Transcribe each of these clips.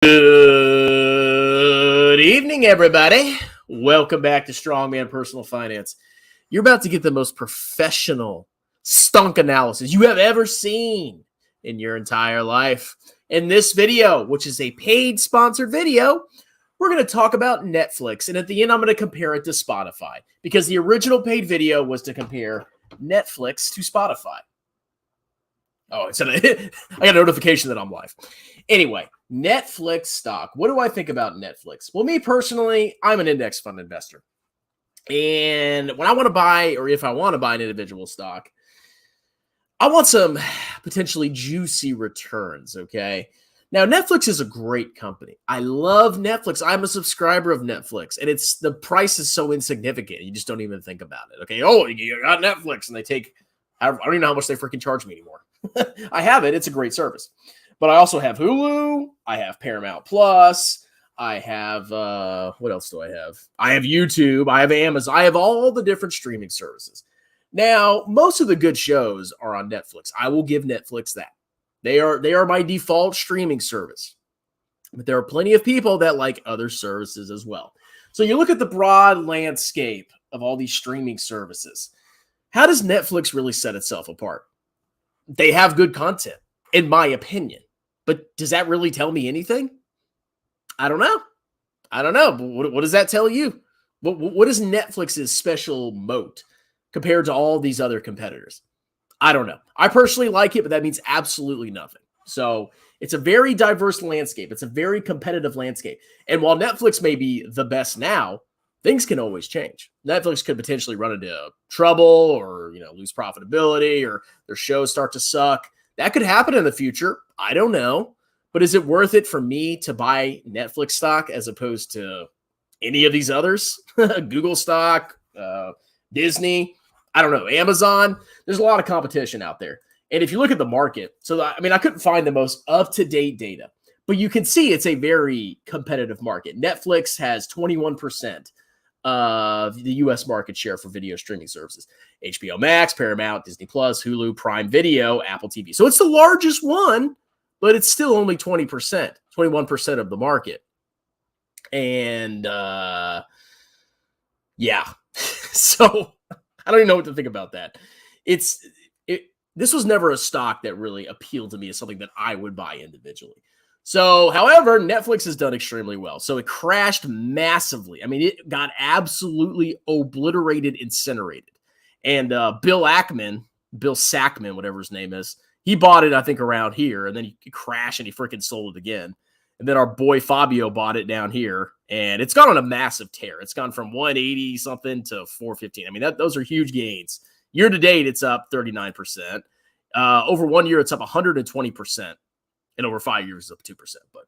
Good evening, everybody. Welcome back to Strongman Personal Finance. You're about to get the most professional stunk analysis you have ever seen in your entire life. In this video, which is a paid sponsored video, we're going to talk about Netflix. And at the end, I'm going to compare it to Spotify because the original paid video was to compare Netflix to Spotify. Oh, I got a notification that I'm live. Anyway, Netflix stock. What do I think about Netflix? Well, me personally, I'm an index fund investor. And when I want to buy, or if I want to buy an individual stock, I want some potentially juicy returns, okay? Now, Netflix is a great company. I love Netflix. I'm a subscriber of Netflix, and the price is so insignificant. You just don't even think about it, okay? Oh, you got Netflix, and I don't even know how much they freaking charge me anymore. I have it. It's a great service. But I also have Hulu. I have Paramount Plus. I have, what else do I have? I have YouTube. I have Amazon. I have all the different streaming services. Now, most of the good shows are on Netflix. I will give Netflix that. They are my default streaming service. But there are plenty of people that like other services as well. So you look at the broad landscape of all these streaming services. How does Netflix really set itself apart? They have good content, in my opinion. But does that really tell me anything? I don't know. What does that tell you? What is Netflix's special moat compared to all these other competitors? I don't know. I personally like it, but that means absolutely nothing. So it's a very diverse landscape. It's a very competitive landscape. And while Netflix may be the best now, things can always change. Netflix could potentially run into trouble or, lose profitability or their shows start to suck. That could happen in the future. I don't know. But is it worth it for me to buy Netflix stock as opposed to any of these others? Google stock, Disney, I don't know, Amazon. There's a lot of competition out there. And if you look at the market, I couldn't find the most up-to-date data. But you can see it's a very competitive market. Netflix has 21% of the U.S. market share for video streaming services. HBO Max, Paramount, Disney Plus, Hulu, Prime Video, Apple TV. So it's the largest one, but it's still only 20%, 21% of the market. And so I don't even know what to think about that. This was never a stock that really appealed to me as something that I would buy individually. So, however, Netflix has done extremely well. So it crashed massively. It got absolutely obliterated, incinerated. And Bill Sackman, whatever his name is, he bought it, I think, around here. And then he crashed and he freaking sold it again. And then our boy Fabio bought it down here. And it's gone on a massive tear. It's gone from 180 something to 415. Those are huge gains. Year to date, it's up 39%. Over 1 year, it's up 120%. And over 5 years, it's up 2%. But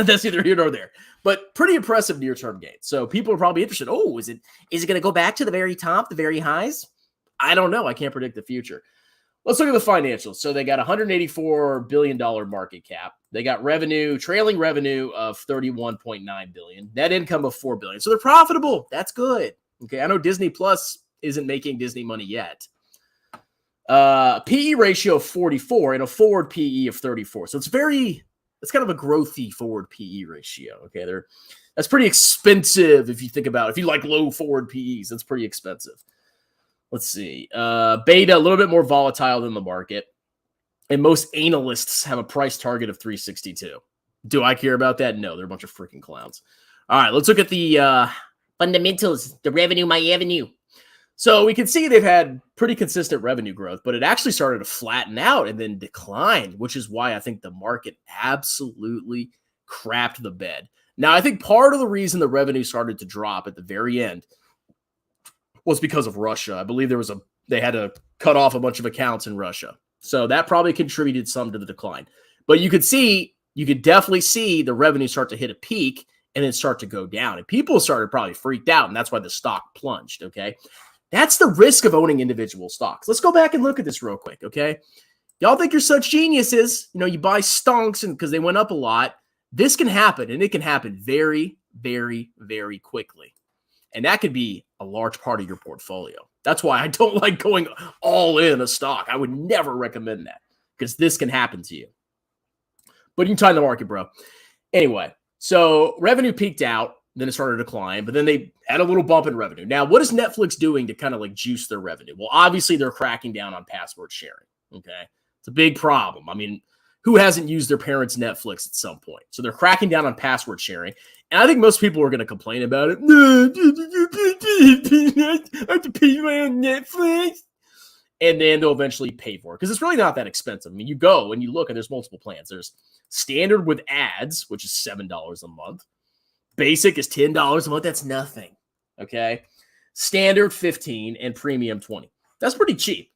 that's neither here nor there. But pretty impressive near-term gains. So people are probably interested. Oh, is it going to go back to the very top, the very highs? I don't know. I can't predict the future. Let's look at the financials. So they got $184 billion market cap. They got trailing revenue of $31.9 billion. Net income of $4 billion. So they're profitable. That's good. Okay, I know Disney Plus isn't making Disney money yet. PE ratio of 44 and a forward PE of 34. So it's kind of a growthy forward PE ratio. Okay, that's pretty expensive if you think about it. If you like low forward PEs, that's pretty expensive. Let's see. Beta, a little bit more volatile than the market. And most analysts have a price target of 362. Do I care about that? No, they're a bunch of freaking clowns. All right, let's look at the fundamentals, the revenue, my avenue. So we can see they've had pretty consistent revenue growth, but it actually started to flatten out and then declined, which is why I think the market absolutely crapped the bed. Now, I think part of the reason the revenue started to drop at the very end was because of Russia. I believe they had to cut off a bunch of accounts in Russia. So that probably contributed some to the decline. But you could definitely see the revenue start to hit a peak and then start to go down. And people started probably freaked out, and that's why the stock plunged, okay? That's the risk of owning individual stocks. Let's go back and look at this real quick, okay? Y'all think you're such geniuses. You buy stonks because they went up a lot. This can happen, and it can happen very, very, very quickly. And that could be a large part of your portfolio. That's why I don't like going all in a stock. I would never recommend that because this can happen to you. But you can time the market, bro. Anyway, So revenue peaked out, then it started to decline, but then they had a little bump in revenue. Now, what is Netflix doing to kind of like juice their revenue? Well, obviously they're cracking down on password sharing. Okay. It's a big problem. I mean, who hasn't used their parents' Netflix at some point? So they're cracking down on password sharing. And I think most people are going to complain about it. I have to pay my own Netflix. And then they'll eventually pay for it because it's really not that expensive. I mean, you go and you look and there's multiple plans. There's standard with ads, which is $7 a month. Basic is $10 a month. That's nothing. Okay. Standard $15 and premium $20. That's pretty cheap.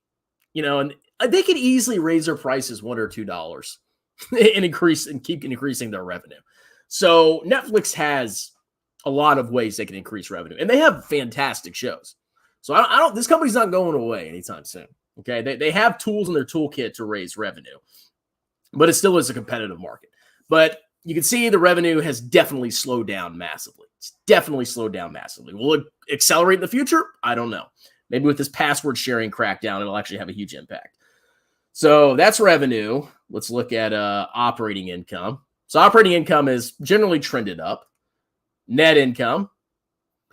You know, and they could easily raise their prices $1 or $2 and keep increasing their revenue. So Netflix has a lot of ways they can increase revenue, and they have fantastic shows. So I don't. This company's not going away anytime soon. Okay, they have tools in their toolkit to raise revenue, but it still is a competitive market. But you can see the revenue has definitely slowed down massively. It's definitely slowed down massively. Will it accelerate in the future? I don't know. Maybe with this password sharing crackdown, it'll actually have a huge impact. So that's revenue. Let's look at operating income. So operating income has generally trended up. Net income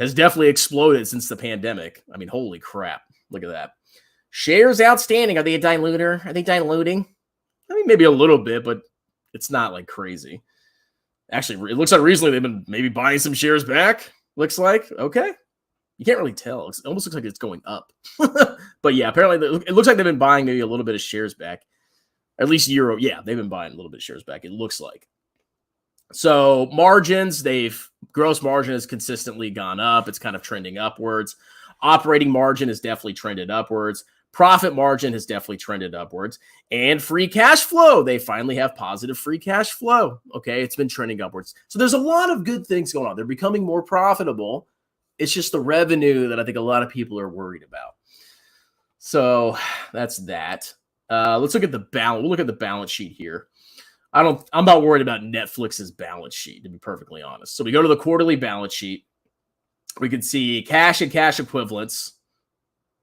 has definitely exploded since the pandemic. I mean, holy crap. Look at that. Shares outstanding. Are they a diluter? Are they diluting? I mean, maybe a little bit, but it's not like crazy. Actually, it looks like recently they've been maybe buying some shares back. Looks like. Okay. You can't really tell. It almost looks like it's going up. But yeah, apparently it looks like they've been buying maybe a little bit of shares back. At least euro. Yeah, they've been buying a little bit of shares back, it looks like. So margins, gross margin has consistently gone up. It's kind of trending upwards. Operating margin has definitely trended upwards. Profit margin has definitely trended upwards. And free cash flow, they finally have positive free cash flow. Okay, it's been trending upwards. So there's a lot of good things going on. They're becoming more profitable. It's just the revenue that I think a lot of people are worried about. So that's that. Let's look at the balance. We'll look at the balance sheet here. I'm not worried about Netflix's balance sheet, to be perfectly honest. So we go to the quarterly balance sheet. We can see cash and cash equivalents.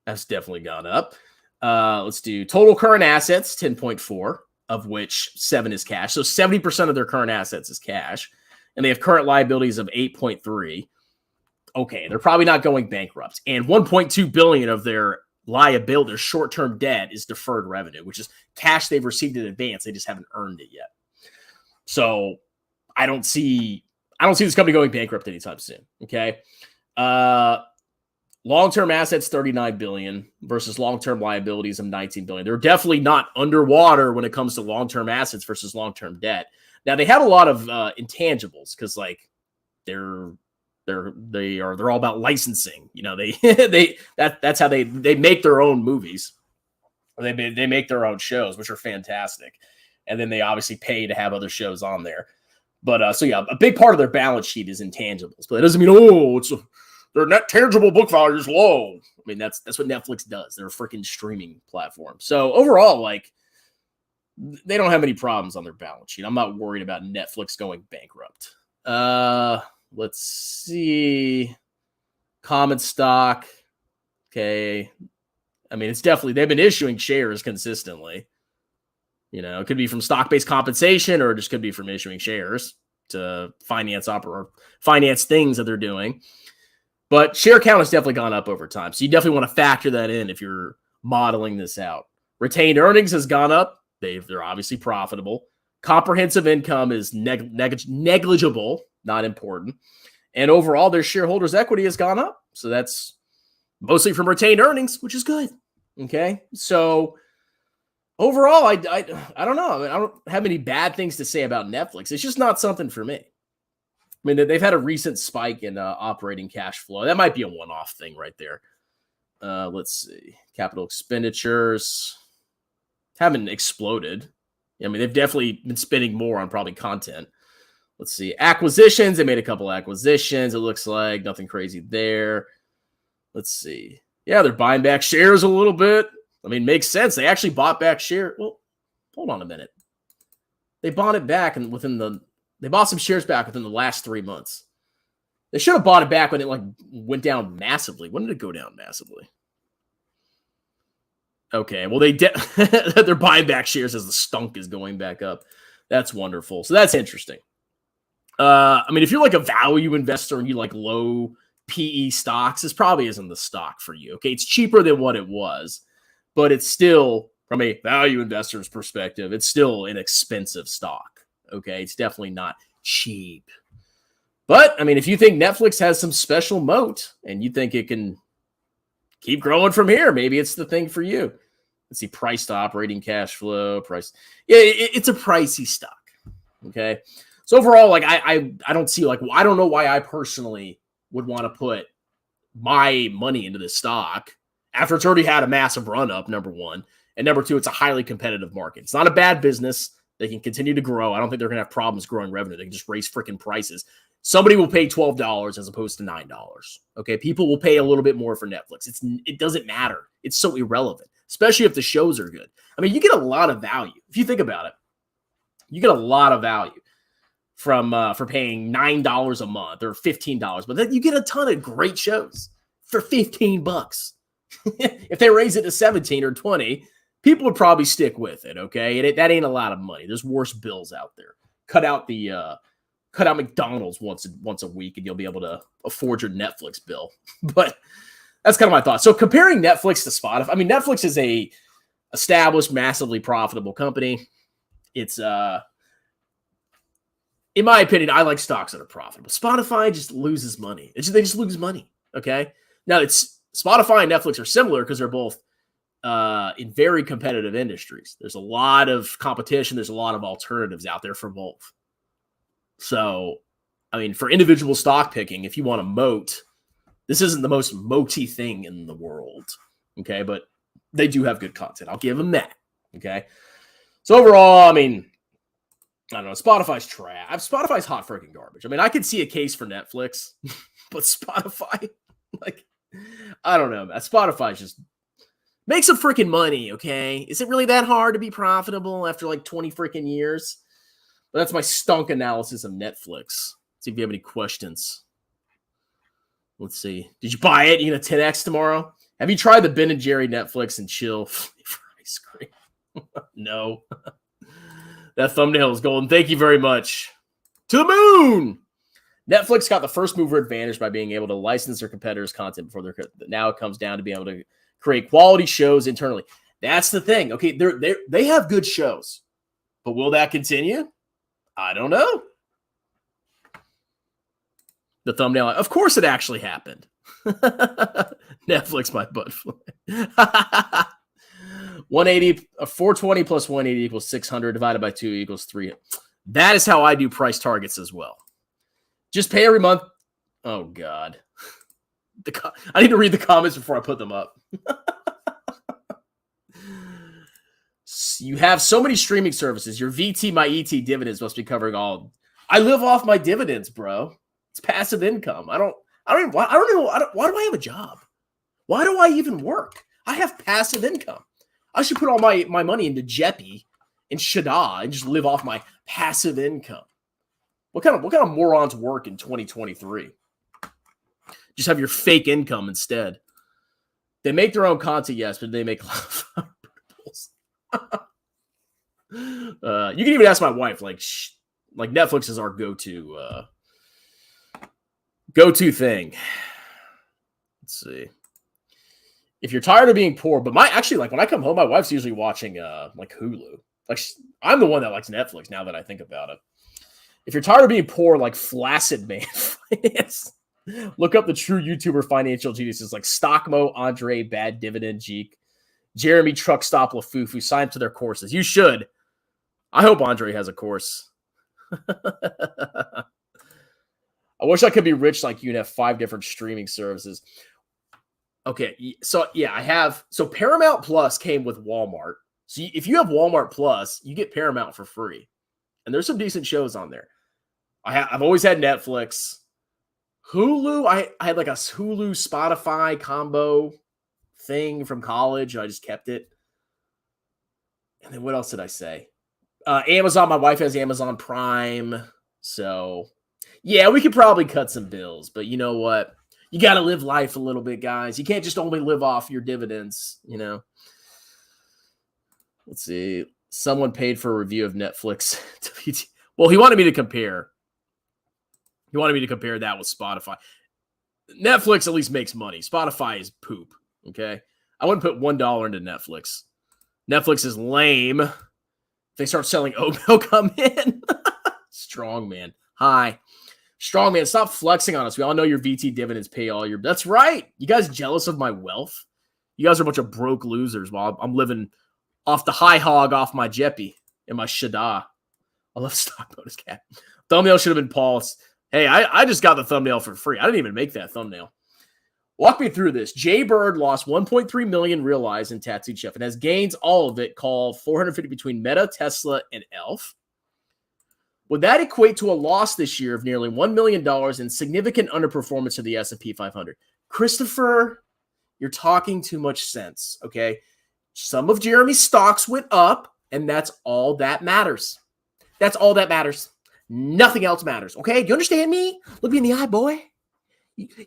That's definitely gone up. Let's do total current assets, 10.4, of which 7 is cash. So 70% of their current assets is cash. And they have current liabilities of 8.3. Okay, they're probably not going bankrupt. And 1.2 billion of their liability, their short-term debt, is deferred revenue, which is cash they've received in advance. They just haven't earned it yet. So I don't see this company going bankrupt anytime soon. Okay. Long-term assets, 39 billion versus long-term liabilities of 19 billion. They're definitely not underwater when it comes to long-term assets versus long-term debt. Now they have a lot of intangibles because like they're all about licensing. You know, that's how they make their own movies. They make their own shows, which are fantastic. And then they obviously pay to have other shows on there. But so yeah, a big part of their balance sheet is intangibles. But that doesn't mean their net tangible book value is low. I mean, that's what Netflix does. They're a freaking streaming platform. So overall, like, they don't have any problems on their balance sheet. I'm not worried about Netflix going bankrupt. Let's see. Common stock. Okay. I mean, it's definitely, they've been issuing shares consistently. You know, it could be from stock-based compensation, or it just could be from issuing shares to finance things that they're doing. But share count has definitely gone up over time. So you definitely want to factor that in if you're modeling this out. Retained earnings has gone up. They're obviously profitable. Comprehensive income is negligible, not important. And overall, their shareholders' equity has gone up. So that's mostly from retained earnings, which is good. Okay. So overall, I don't know. I mean, I don't have any bad things to say about Netflix. It's just not something for me. I mean, they've had a recent spike in operating cash flow. That might be a one-off thing right there. Let's see. Capital expenditures haven't exploded. I mean, they've definitely been spending more on probably content. Let's see. Acquisitions. They made a couple acquisitions. It looks like nothing crazy there. Let's see. Yeah, they're buying back shares a little bit. I mean, makes sense. They actually bought back shares. Well, hold on a minute. They bought it back and they bought some shares back within the last 3 months. They should have bought it back when it went down massively. When did it go down massively? Okay, well they're buying back shares as the stunk is going back up. That's wonderful. So that's interesting. I mean, if you're like a value investor and you like low PE stocks, this probably isn't the stock for you. Okay, it's cheaper than what it was, but it's still, from a value investor's perspective, it's still an expensive stock. Okay, it's definitely not cheap. But I mean, if you think Netflix has some special moat and you think it can keep growing from here, maybe it's the thing for you. Let's see, price to operating cash flow, price. Yeah, it's a pricey stock. Okay. So overall, like I don't see, like, I don't know why I personally would want to put my money into this stock after it's already had a massive run up, number one. And number two, it's a highly competitive market. It's not a bad business. They can continue to grow. I don't think they're going to have problems growing revenue. They can just raise freaking prices. Somebody will pay $12 as opposed to $9. Okay. People will pay a little bit more for Netflix. It doesn't matter. It's so irrelevant, especially if the shows are good. I mean, you get a lot of value. If you think about it, you get a lot of value from for paying $9 a month or $15, but then you get a ton of great shows for $15. If they raise it to 17 or 20, people would probably stick with it. Okay, and that ain't a lot of money. There's worse bills out there. Cut out McDonald's once a week, and you'll be able to afford your Netflix bill. But that's kind of my thought. So comparing Netflix to Spotify, I mean, Netflix is a established, massively profitable company. It's in my opinion, I like stocks that are profitable. Spotify just loses money. They just lose money. Okay. Now it's Spotify and Netflix are similar because they're both in very competitive industries. There's a lot of competition. There's a lot of alternatives out there for both. So, I mean, for individual stock picking, if you want to moat, this isn't the most moaty thing in the world. Okay. But they do have good content. I'll give them that. Okay. So overall, I mean, I don't know. Spotify's trash. Spotify's hot freaking garbage. I mean, I could see a case for Netflix, but Spotify, like, I don't know, man. Spotify just makes some freaking money, okay? Is it really that hard to be profitable after like 20 freaking years? But that's my stunk analysis of Netflix. See if you have any questions. Let's see. Did you buy it? You gonna 10x tomorrow? Have you tried the Ben & Jerry Netflix and chill flavor ice cream? No. That thumbnail is golden. Thank you very much. To the moon. Netflix got the first mover advantage by being able to license their competitors' content before now it comes down to being able to create quality shows internally. That's the thing. Okay, they have good shows, but will that continue? I don't know. The thumbnail, of course, it actually happened. Netflix, my butt fly. 180, 420 plus 180 equals 600 divided by 2 equals 3. That is how I do price targets as well. Just pay every month. Oh, God. I need to read the comments before I put them up. You have so many streaming services. Your VT, my ET dividends must be covering all. I live off my dividends, bro. It's passive income. Why do I have a job? Why do I even work? I have passive income. I should put all my money into Jeppy and Shada and just live off my passive income. What kind of morons work in 2023? Just have your fake income instead. They make their own content, yes, but they make a lot of you can even ask my wife. Like Netflix is our go-to thing. Let's see. If you're tired of being poor, but when I come home, my wife's usually watching like Hulu. I'm the one that likes Netflix now that I think about it. If you're tired of being poor, like Flaccid Man Finance, look up the true YouTuber financial geniuses like Stockmo, Andrei, Bad Dividend, Jikh, Jeremy, Truck Stop, Lefebvre. Sign up to their courses. You should. I hope Andrei has a course. I wish I could be rich like you and have 5 different streaming services. Okay, so yeah, I have. So Paramount Plus came with Walmart. So if you have Walmart Plus, you get Paramount for free. And there's some decent shows on there. I've always had Netflix. Hulu, I had like a Hulu Spotify combo thing from college. I just kept it. And then what else did I say? Amazon, my wife has Amazon Prime. So yeah, we could probably cut some bills. But you know what? You got to live life a little bit, guys. You can't just only live off your dividends, you know. Let's see. Someone paid for a review of Netflix. Well, he wanted me to compare. He wanted me to compare that with Spotify. Netflix at least makes money. Spotify is poop, okay? I wouldn't put $1 into Netflix. Netflix is lame. If they start selling oat milk, come in. Strong man. Hi. Strong man, stop flexing on us. We all know your VT dividends pay all your... That's right. You guys jealous of my wealth? You guys are a bunch of broke losers while I'm living off the high hog off my Jeppy and my Shada. I love stock bonus cap. Thumbnail should have been Paul's. Hey, I just got the thumbnail for free. I didn't even make that thumbnail. Walk me through this. Jay Bird lost $1.3 million realized in Tattooed Chef and has gains all of it, called $450 between Meta, Tesla, and Elf. Would that equate to a loss this year of nearly $1 million and significant underperformance of the S&P 500? Christopher, you're talking too much sense, okay? Some of Jeremy's stocks went up, and that's all that matters. That's all that matters. Nothing else matters, okay? Do you understand me? Look me in the eye, boy.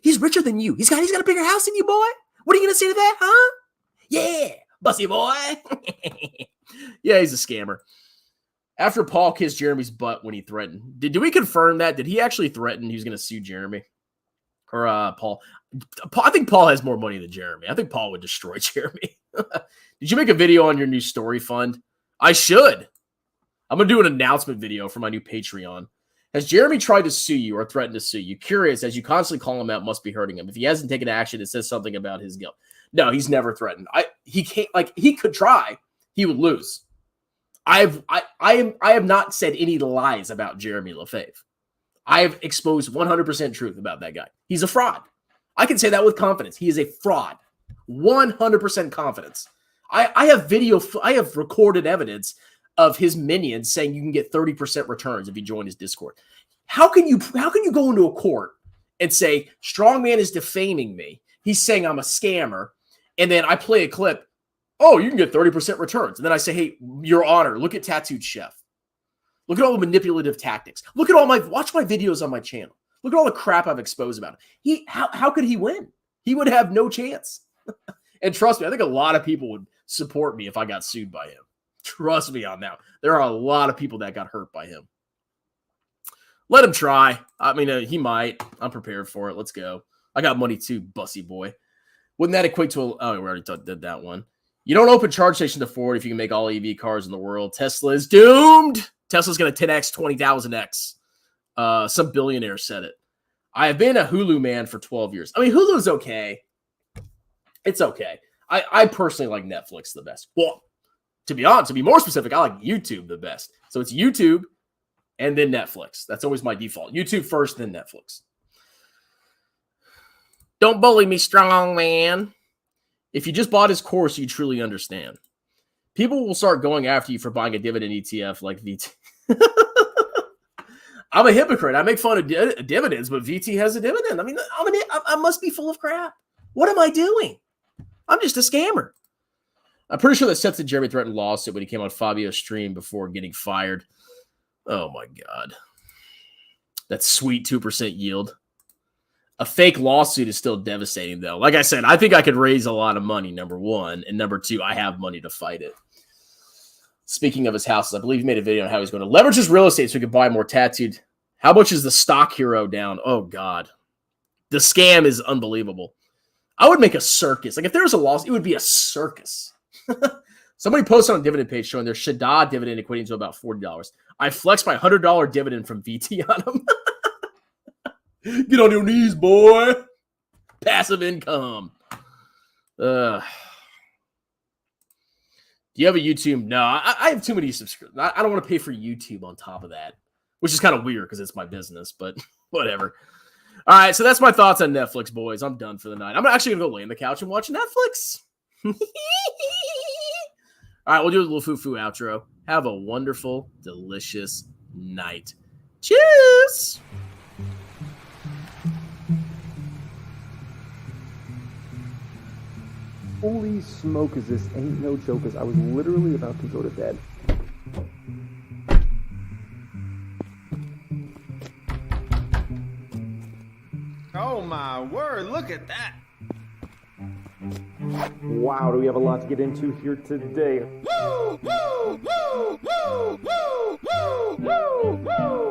He's richer than you. He's got a bigger house than you, boy. What are you going to say to that, huh? Yeah, bussy boy. Yeah, he's a scammer. After Paul kissed Jeremy's butt when he threatened. Did we confirm that? Did he actually threaten he was going to sue Jeremy? Or Paul? I think Paul has more money than Jeremy. I think Paul would destroy Jeremy. Did you make a video on your new story fund? I should. I'm going to do an announcement video for my new Patreon. Has Jeremy tried to sue you or threatened to sue you? Curious, as you constantly call him out, must be hurting him. If he hasn't taken action, it says something about his guilt. No, he's never threatened. He can't, he could try. He would lose. I have not said any lies about Jeremy Lefebvre. I have exposed 100% truth about that guy. He's a fraud. I can say that with confidence. He is a fraud. 100% confidence. I have recorded evidence of his minions saying you can get 30% returns if you join his Discord. How can you go into a court and say Strongman is defaming me? He's saying I'm a scammer, and then I play a clip. Oh, you can get 30% returns. And then I say, hey, Your Honor, look at Tattooed Chef. Look at all the manipulative tactics. Watch my videos on my channel. Look at all the crap I've exposed about him. How could he win? He would have no chance. And trust me, I think a lot of people would support me if I got sued by him. Trust me on that. There are a lot of people that got hurt by him. Let him try. I mean, he might. I'm prepared for it. Let's go. I got money too, bussy boy. Wouldn't that equate to we already did that one. You don't open charge station to Ford if you can make all EV cars in the world. Tesla is doomed. Tesla's going to 10x, 20,000x. Some billionaire said it. I have been a Hulu man for 12 years. I mean, Hulu's okay. It's okay. I personally like Netflix the best. Well, to be more specific, I like YouTube the best. So it's YouTube and then Netflix. That's always my default. YouTube first, then Netflix. Don't bully me, strong man. If you just bought his course, you truly understand. People will start going after you for buying a dividend ETF like VT. I'm a hypocrite. I make fun of dividends, but VT has a dividend. I mean, I must be full of crap. What am I doing? I'm just a scammer. I'm pretty sure that Seth and Jeremy threatened lawsuit when he came on Fabio's stream before getting fired. Oh, my God. That sweet 2% yield. A fake lawsuit is still devastating, though. Like I said, I think I could raise a lot of money, number one. And number two, I have money to fight it. Speaking of his houses, I believe he made a video on how he's going to leverage his real estate so he could buy more tattooed. How much is the stock hero down? Oh, God. The scam is unbelievable. I would make a circus. Like, if there was a loss, it would be a circus. Somebody posted on a dividend page showing their Shada dividend equating to about $40. I flexed my $100 dividend from VT on him. Get on your knees, boy. Passive income. Do you have a YouTube? No, I have too many subscribers. I don't want to pay for YouTube on top of that, which is kind of weird because it's my business, but whatever. All right, so that's my thoughts on Netflix, boys. I'm done for the night. I'm actually going to go lay on the couch and watch Netflix. All right, we'll do a little foo-foo outro. Have a wonderful, delicious night. Cheers! Holy smoke, is this ain't no joke, as I was literally about to go to bed. Oh my word, look at that! Wow, do we have a lot to get into here today. Woo! Woo! Woo! Woo! Woo! Woo! Woo!